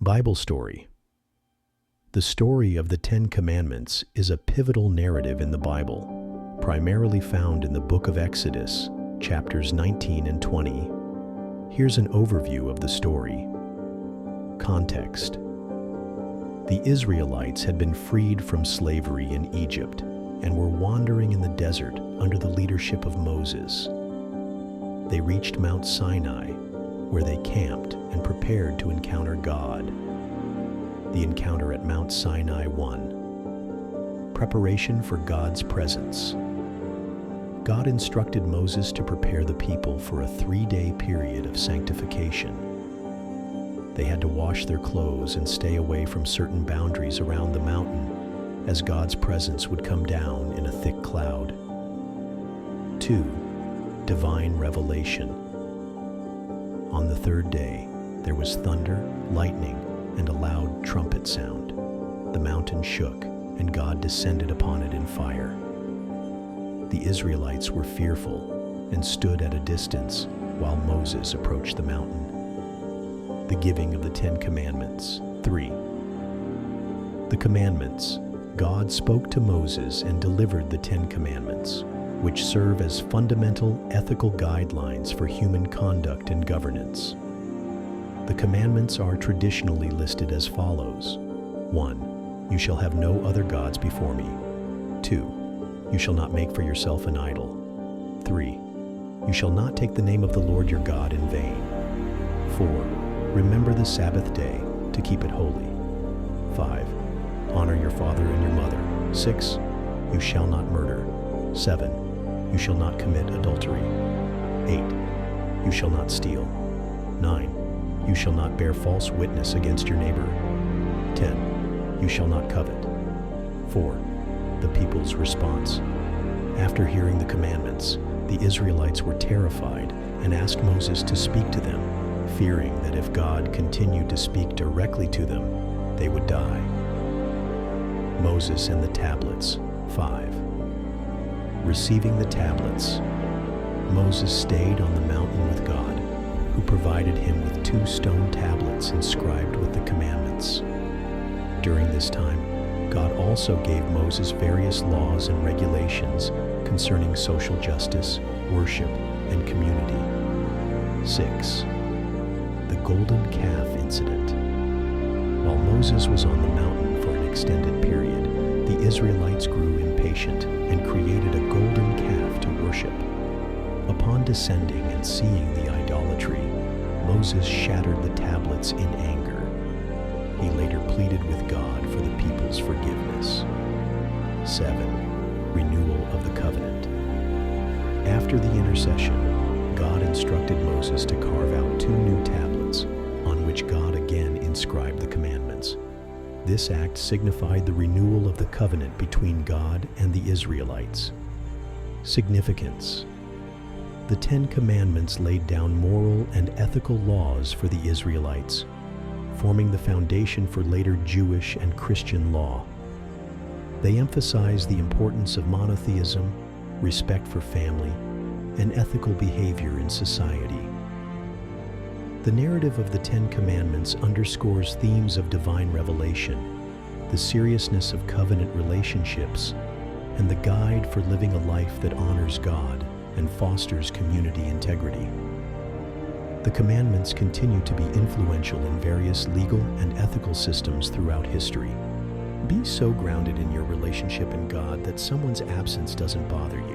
Bible story. The story of the Ten Commandments is a pivotal narrative in the Bible, primarily found in the book of Exodus, chapters 19 and 20. Here's an overview of the story. Context. The Israelites had been freed from slavery in Egypt and were wandering in the desert under the leadership of Moses. They reached Mount Sinai, where they camped and prepared to encounter God. The encounter at Mount Sinai 1. Preparation for God's presence. God instructed Moses to prepare the people for a 3-day period of sanctification. They had to wash their clothes and stay away from certain boundaries around the mountain, as God's presence would come down in a thick cloud. 2. Divine revelation. On the 3rd day, there was thunder, lightning, and a loud trumpet sound. The mountain shook, and God descended upon it in fire. The Israelites were fearful and stood at a distance while Moses approached the mountain. The giving of the 10 Commandments. 3. The Commandments. God spoke to Moses and delivered the 10 Commandments, which serve as fundamental ethical guidelines for human conduct and governance. The commandments are traditionally listed as follows. 1. You shall have no other gods before me. 2. You shall not make for yourself an idol. 3. You shall not take the name of the Lord your God in vain. 4. Remember the Sabbath day to keep it holy. 5. Honor your father and your mother. 6. You shall not murder. 7. You shall not commit adultery. 8. You shall not steal. 9. You shall not bear false witness against your neighbor. 10. You shall not covet. 4. The people's response. After hearing the commandments, the Israelites were terrified and asked Moses to speak to them, fearing that if God continued to speak directly to them, they would die. Moses and the tablets. 5. Receiving the tablets. Moses stayed on the mountain with God, who provided him with 2 stone tablets inscribed with the commandments. During this time, God also gave Moses various laws and regulations concerning social justice, worship, and community. 6. The Golden Calf Incident. While Moses was on the mountain for an extended period, the Israelites grew impatient and created a golden calf to worship. Upon descending and seeing the idolatry, Moses shattered the tablets in anger. He later pleaded with God for the people's forgiveness. 7. Renewal of the covenant. After the intercession, God instructed Moses to carve out 2 new tablets, on which God again inscribed the commandments. This act signified the renewal of the covenant between God and the Israelites. Significance. The 10 Commandments laid down moral and ethical laws for the Israelites, forming the foundation for later Jewish and Christian law. They emphasize the importance of monotheism, respect for family, and ethical behavior in society. The narrative of the 10 Commandments underscores themes of divine revelation, the seriousness of covenant relationships, and the guide for living a life that honors God and fosters community integrity. The commandments continue to be influential in various legal and ethical systems throughout history. Be so grounded in your relationship in God that someone's absence doesn't bother you.